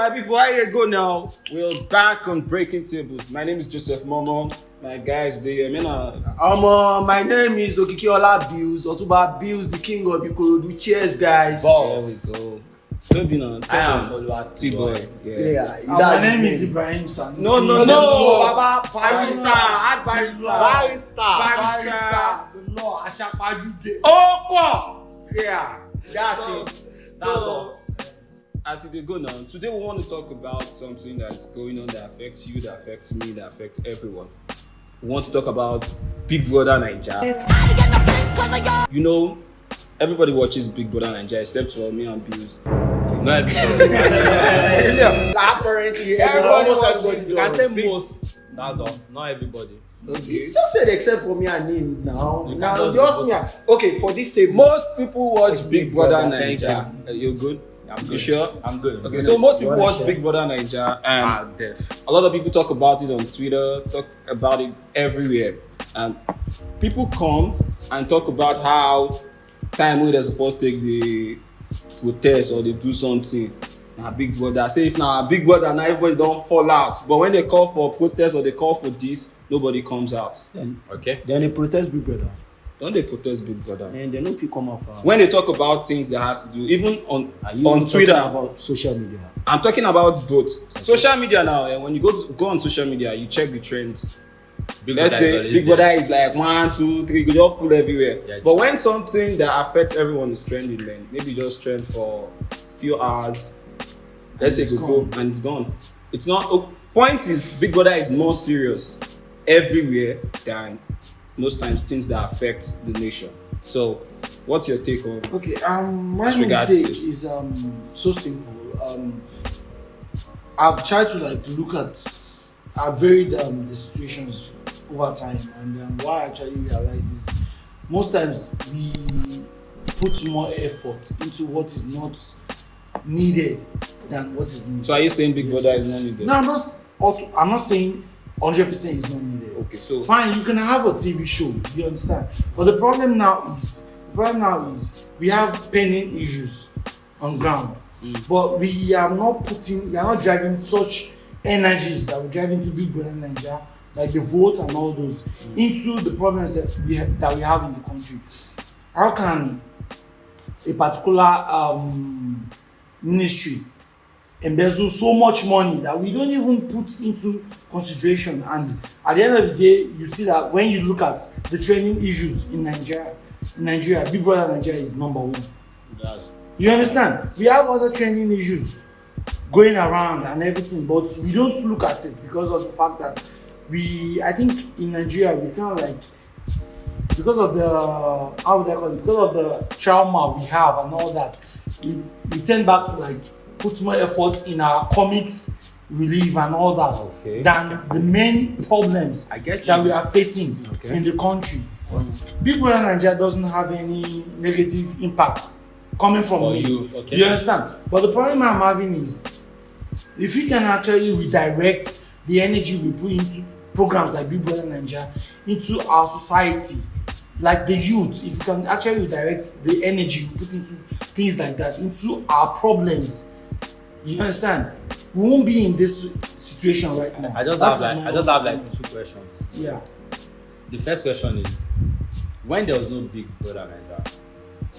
my people, how you go now? We're back on Breaking Tables. My name is Joseph Momo. My guys, my name is Okikiola Bills, Otuba Bills, the king of Ikorodu. Cheers, guys. Boss. There we go. I am T-boy. Yeah. My name is Ibrahim Sanusi. No. Baba, barista. The law, Ashapajude. Yeah, that's it. So, as it go now, today we want to talk about something that's going on that affects you, that affects me, that affects everyone. We want to talk about Big Brother Naija. You know, everybody watches Big Brother Naija except for me and Bills. Not everybody. Apparently, Everybody everybody can does. say most. That's all. Not everybody. Okay. You just said except for me and him now. You Now can just just me. Okay, for this table. Most people watch Big Brother Thank Naija. You good? I'm You good. sure? I'm good. Okay, so most people wanna watch share? Big Brother Naija, and Def. a lot of people talk about it on Twitter, talk about it everywhere. And people come and talk about how time when they're supposed to take the protest or they do something. Now Big Brother, say if now Big Brother, now everybody don't fall out. But when they call for protest or they call for this, nobody comes out. Okay. Then they protest Big Brother. Don't they protest Big Brother? And they know if you come out for. When they talk about things that has to do, even on talking Twitter, about social media. I'm talking about both. Social media now, when you go on social media, you check the trends. Let's say Big Brother is like 1, 2, 3, go just full everywhere. Yeah, but when something that affects everyone is trending, then maybe just trend for a few hours. Let's say it's go and it's gone. It's not. Point is, Big Brother is more serious everywhere than most times things that affect the nation. So, what's your take on? Okay, my As regards take this. is so simple. I've tried to look at, I've varied the situations over time, and what I actually realize is most times we put more effort into what is not needed than what is needed. So, are you saying Big Brother is not needed? No, I'm not saying 100% is not needed. Okay, so Fine, you can have a TV show, you understand. But the problem now is we have pending issues on ground. But we are not driving such energies that we drive into Big Brother Naija, like the vote and all those, into the problems that we have in the country. How can a particular ministry embezzle so much money that we don't even put into consideration, and at the end of the day you see that when you look at the trending issues in Nigeria, Big Brother Nigeria is number one. You understand? We have other trending issues going around and everything, but we don't look at it because of the fact that I think in Nigeria we kind of because of the because of the trauma we have and all that, we tend back to put more effort in our comics relief and all that than the main problems that we are facing in the country. Big Brother Nigeria doesn't have any negative impact coming from me. You understand? But the problem I'm having is if we can actually redirect the energy we put into programs like Big Brother Nigeria into our society, like the youth, if you can actually redirect the energy we put into things like that, into our problems, you understand? We won't be in this situation right now. I just have two questions. Yeah. The first question is, when there was no Big Brother Naija,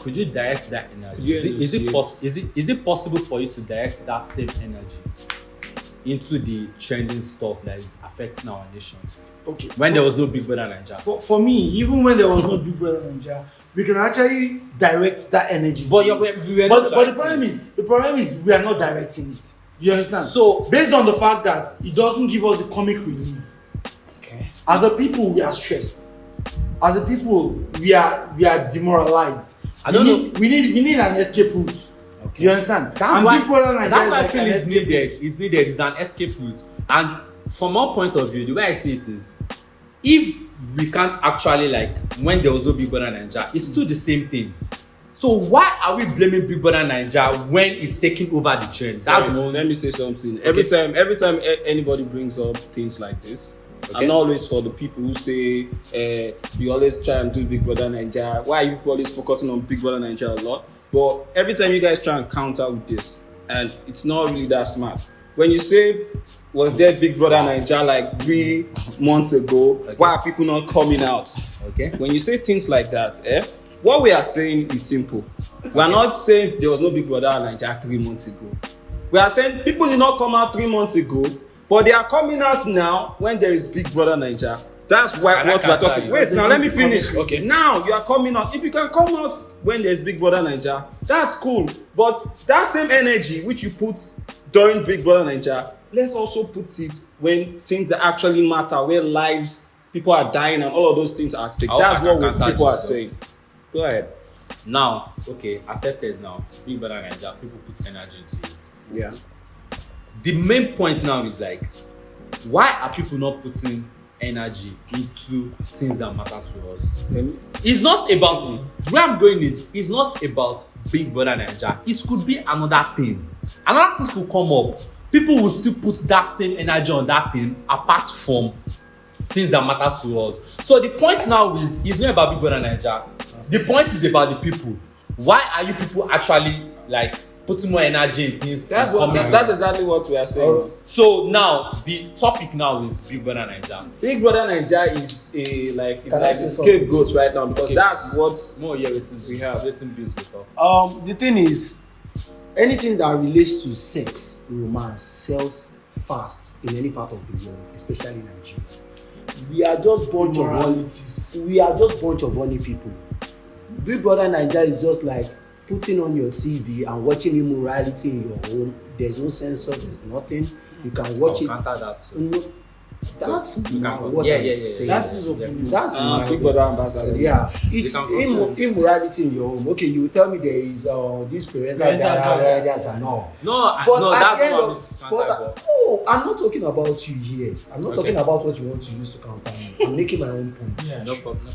could you direct that energy? Is it possible for you to direct that same energy into the trending stuff that is affecting our nation? Okay. When there was no Big Brother Naija. For me, even when there was no Big Brother Naija, we can actually direct that energy. But the problem is we are not directing it. You understand? So based on the fact that it doesn't give us the comic relief. Okay. As a people, we are stressed. As a people, we are demoralized. We need an escape route. Okay. You understand? That's why I feel it's needed. It's needed. It's an escape route. And from our point of view, the way I see it is, if we can't actually when there was no Big Brother Naija, it's still the same thing. So why are we blaming Big Brother Naija when it's taking over the trend? Let me say something. Every time anybody brings up things like this, I'm not always for the people who say we always try and do Big Brother Naija. Why are you always focusing on Big Brother Naija a lot? But every time you guys try and counter with this, and it's not really that smart. when you say was there Big Brother Naija like 3 months ago, why are people not coming out? Okay. When you say things like that, what we are saying is simple. We are not saying there was no Big Brother Naija 3 months ago. We are saying people did not come out 3 months ago, but they are coming out now when there is Big Brother Naija. That's why what we are talking. Wait, now let me finish. Okay. Now you are coming out. If you can come out when there's Big Brother Naija, that's cool. But that same energy which you put during Big Brother Naija, let's also put it when things that actually matter, where lives, people are dying and all of those things are at stake. That's what people are saying. Go ahead. Now, okay, accepted now. Big Brother Naija, people put energy into it. Yeah. The main point now is like, why are people not putting energy into things that matter to us? It's not about it. Where I'm going is, it's not about Big Brother Naija. It could be another thing. Another thing could come up. People will still put that same energy on that thing apart from things that matter to us. So the point now is, it's not about Big Brother Naija. The point is about the people. Why are you people actually like putting more energy in things? That's exactly what we are saying. So now the topic now is Big Brother Naija. Big Brother Naija is a scapegoat right now because that's what more ratings we have. Rating bills before. The thing is, anything that relates to sex, romance, sells fast in any part of the world, especially Nigeria. We are just bunch of horny people. Big Brother Naija is just like putting on your TV and watching immorality in your home. There's no censor, there's nothing. You can watch it. That. No, that's what I'm saying. That's his opinion. That's my Big Brother ambassador. Yeah, it's immorality in your home. Okay, you will tell me there is this parental guidance and all. I'm not talking about you here. I'm not talking about what you want to use to counter me. I'm making my own point. Yeah, no problem.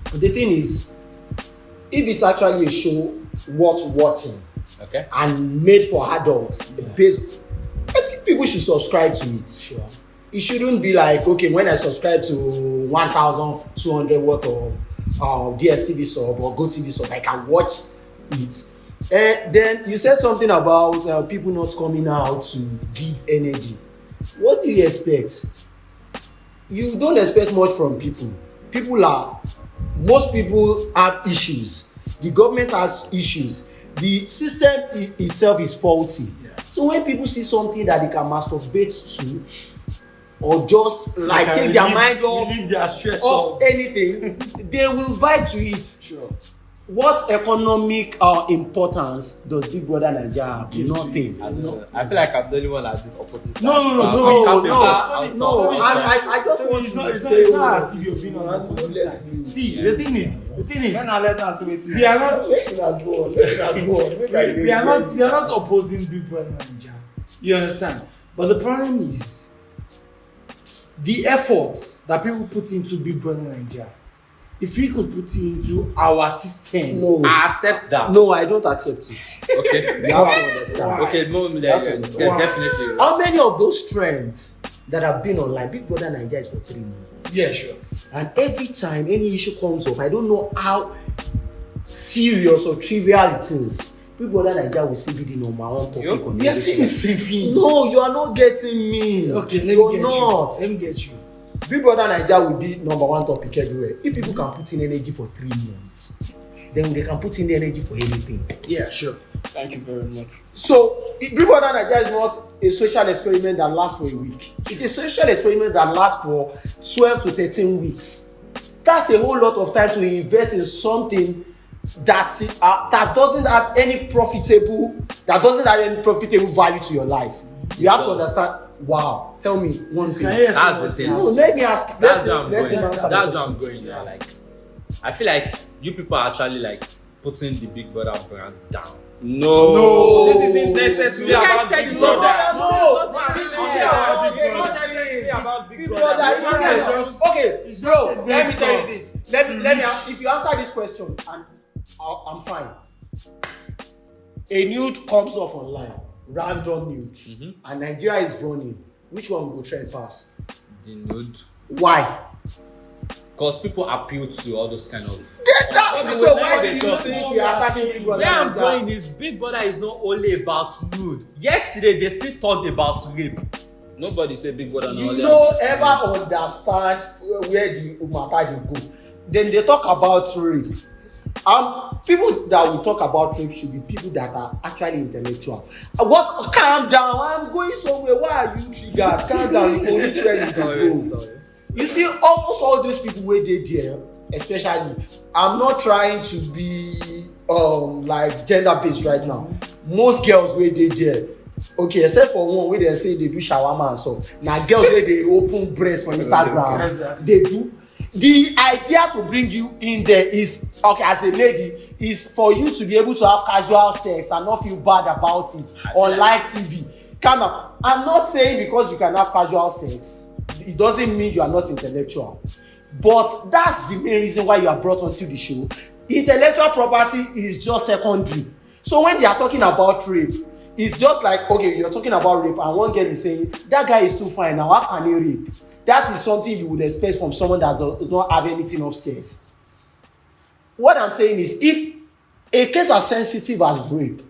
The thing is, if it's actually a show worth watching, okay, and made for adults, I think people should subscribe to it. Sure. It shouldn't be like, okay, when I subscribe to 1,200 worth of DSTV sub or GoTV sub, I can watch it. And then you said something about people not coming out to give energy. What do you expect? You don't expect much from people. Most people have issues. The government has issues. The system itself is faulty. Yeah. So when people see something that they can masturbate to, or just like take their mind off their stress of anything, they will vibe to it. Sure. What economic importance does Big Brother Naija have? Nothing. I feel like I'm the only one at this opposite side. No. I just want to say, see, the thing is, we are not opposing Big Brother Naija. You understand? But the problem is the efforts that people put into Big Brother Naija. If we could put it into our system, no, I accept that. No, I don't accept it. Okay, you have to understand. Okay, definitely. How many of those trends that have been online, Big Brother Naija is for 3 months? Yeah, sure. And every time any issue comes up, I don't know how serious or trivial it is. Big Brother Naija will still be the number one topic on the thing. No, you are not getting me. Okay, let me get you. Big Brother Naija will be number one topic everywhere. If people can put in energy for 3 months, then they can put in the energy for anything. Yeah, sure. Thank you very much. So, Big Brother Naija is not a social experiment that lasts for a week. It's a social experiment that lasts for 12 to 13 weeks. That's a whole lot of time to invest in something that doesn't have any profitable value to your life. You have to understand. Wow. Tell me one thing. That's the thing. No, let me ask. That's where I'm going. Yeah, like I feel like you people are actually like putting the Big Brother brand down. No. This isn't necessarily about Big Brother. No. Big Brother. Okay, bro. Let me tell you this. Let me. If you answer this question, and I'm fine. A nude comes up online, random nude, and Nigeria is burning. Which one will trend fast? The nude. Why? Because people appeal to all those kind of. So why do you think we are attacking Big Brother? Where I'm going is Big Brother is not only about nude. Yesterday they still talked about rape. Nobody said Big Brother. You no ever understand where the matter dey go. Then they talk about rape. People that will talk about rape should be people that are actually intellectual. What? Calm down. I'm going somewhere. Why are you triggered? Calm down. You only try to go. You see, almost all those people where they there, especially, I'm not trying to be like gender based right now. Most girls where they there, okay, except for one where they say they do shawarma and stuff. Now girls where they open breast for Instagram, they do. The idea to bring you in there is, okay, as a lady, is for you to be able to have casual sex and not feel bad about it on live TV. Kind of, I'm not saying because you can have casual sex, it doesn't mean you are not intellectual. But that's the main reason why you are brought onto the show. Intellectual property is just secondary. So when they are talking about rape, it's just like, okay, you're talking about rape and one girl is saying, that guy is too fine, now how can he rape? That is something you would expect from someone that does not have anything upstairs. What I'm saying is, if a case as sensitive as rape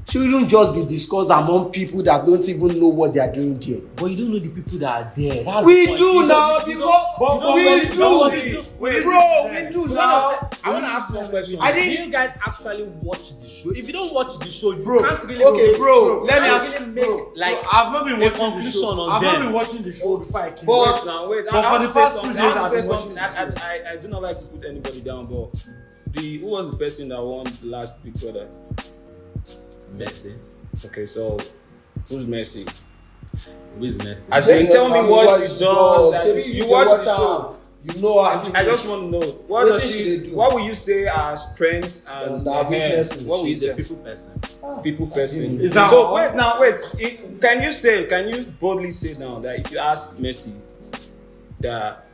shouldn't just be discussed among people that don't even know what they are doing there. But you don't know the people that are there. That's We do now because we do now. I want to ask one question. Do you guys actually watch the show? If you don't watch the show, you Bro, can't really okay, bro, let me really ask make like I've not been a watching the conclusion show. on I've not them. been watching the show before I came. But- Wait. But for the past 2 days, I have to I've say been watching something. the show. I do not like to put anybody down, but who was the person that won the last Big Brother? Messi. Okay, so who's Messi? Who is Messi? As in, tell me what she does. You watch the show. You know, I just want to know what What does should they she? do? What will you say are strengths and weaknesses? What will you She's a say? people person. People person. Is that So all? wait. Can you boldly say now that if you ask Messi that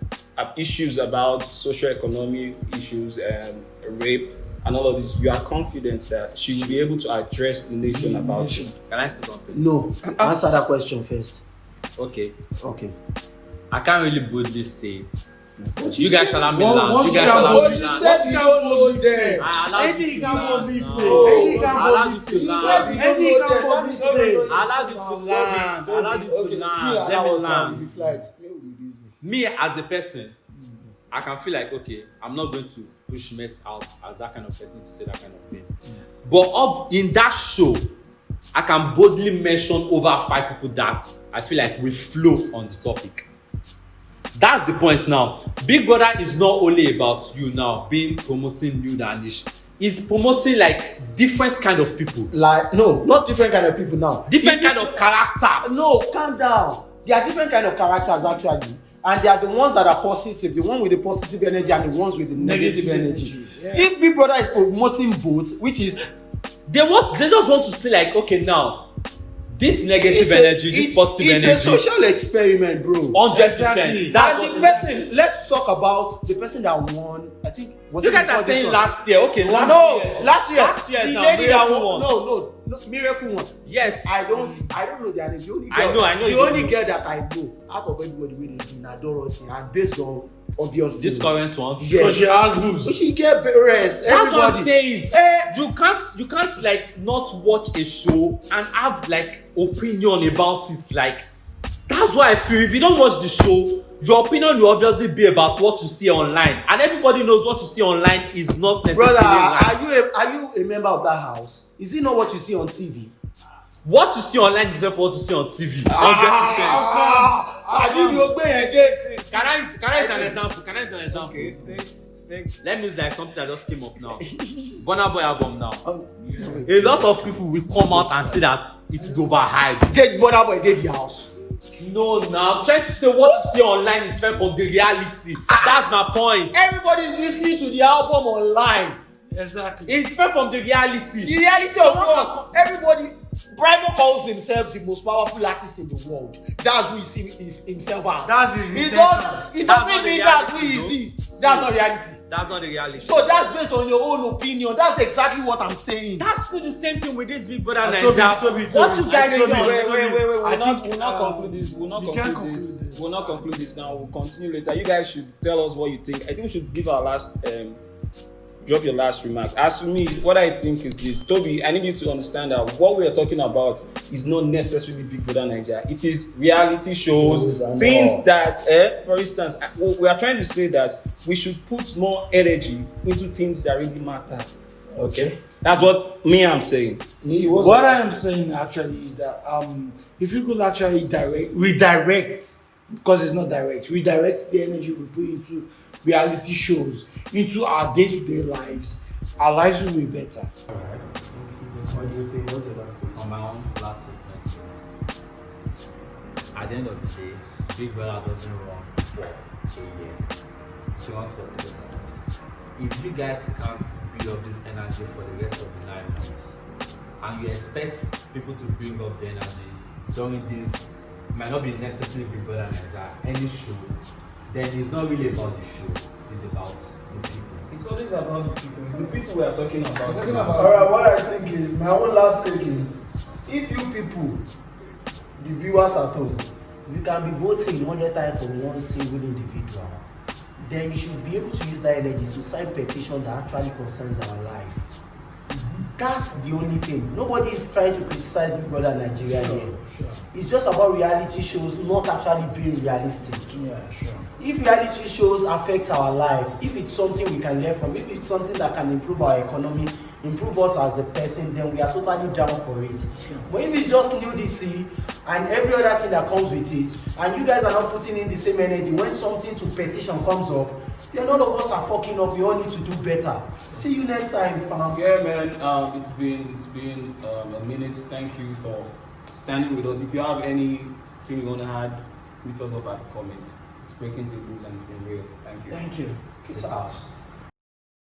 issues about socio-economic issues and rape and all of this, you are confident that she will be able to address the nation about it? Can I say something? No. Answer that question first. Okay. Okay. I can't really boldly say. You guys shall have me land. Once You guys you shall are have boldly me land. said, you don't know them. I allowed Anything you you to can land boldly now. say. No, Anything you can I allowed boldly you to say. land. Anything you can boldly say. I allowed you to land. I allowed you to land. Let me land. Me as a person, I can feel like, okay, I'm not going to push mess out as that kind of person to say that kind of thing. But in that show, I can boldly mention over 5 people that I feel like we flow on the topic. That's the point now. Big Brother is not only about you now being promoting nude and niche. It's promoting like different kind of people. Like, no, not different kind of people now. Different kind of characters. No, calm down. There are different kind of characters actually. And they are the ones that are positive, the one with the positive energy and the ones with the negative energy. Yeah. If Big Brother is promoting both, which is They just want to see like, okay, now this negative energy, this positive energy. It's a social experiment, bro. 100%. Exactly. That's And what the person, let's talk about the person that won. I think was you it guys before are this saying one? last year. Okay, Last year. Last year The now, lady that Miracle won. won. No, Miracle one. Yes. I don't know their name. The only girl, I know The you only don't girl that I know out of everybody with is na Dorothy, and based on obvious This things. current one. So Yes. she has boobs. She get rest. That's Everybody. what I'm saying. Eh. You can't like not watch a show and have like opinion about it. Like that's why I feel if you don't watch the show, your opinion will obviously be about what you see online, and everybody knows what you see online is not necessarily Brother, right. are you a member of that house? Is it not what you see on TV? What you see online is different from what you see on TV. 100%. Àbí mi ò gbé yẹn dé. Can I use an example? Okay, thanks. Let me use like something that just came up now. Burna Boy album now. A lot of people will come out and say that it is overhyped. Jake Burna Boy dey the house. No, now I'm trying to say what you see online is different from the reality. That's my point. Everybody is listening to the album online. Exactly. It's different from the reality. The reality of what? Everybody, Brimo calls himself the most powerful artist in the world. That's who he sees himself as. That's his It intention. doesn't mean that's who he is. That's not reality. That's not the reality. So that's based on your own opinion. That's exactly what I'm saying. That's still the same thing with this Big Brother Toby, Naija. Toby, What Toby. you guys Toby, know? Toby. Wait. We'll I not think, conclude this. We'll not we can't conclude this. conclude this. We'll not conclude this now. We'll continue later. You guys should tell us what you think. I think we should give our last drop your last remarks. As for me, what I think is this. Toby, I need you to understand that what we are talking about is not necessarily Big Brother Naija. It is reality shows, things that, for instance, we are trying to say that we should put more energy into things that really matter. Okay. That's what I'm saying. What I am saying actually is that if you could actually redirect, because it's not direct, redirect the energy we put into reality shows into our day-to-day lives, our lives will be better. What do you think? What's your last thing? On my own last statement is, at the end of the day, Big Brother doesn't run for a year. It runs for 3 months. If you guys can't build up this energy for the rest of the 9 months, and you expect people to bring up the energy during this, might not be necessarily Big Brother Naija, any show, then it's not really about the show, it's about the people. It's always about the people. It's the people we are talking about. Alright, what I think is, my own last take is, if you people, the viewers at home, you can be voting 100 times for one single individual, then you should be able to use that energy to sign petition that actually concerns our life. That's the only thing. Nobody is trying to criticize Big Brother Nigeria here. It's just about reality shows not actually being realistic. If reality shows affect our life, if it's something we can learn from, if it's something that can improve our economy, improve us as a person, then we are totally down for it. But if it's just nudity and every other thing that comes with it, and you guys are not putting in the same energy, when something to petition comes up, then none of us are fucking up. We all need to do better. See you next time, fam. Yeah, man. It's been a minute. Thank you for standing with us. If you have anything you want to add, hit us up at the comments. It's breaking tables and it's been real. Thank you. Thank you. Peace out.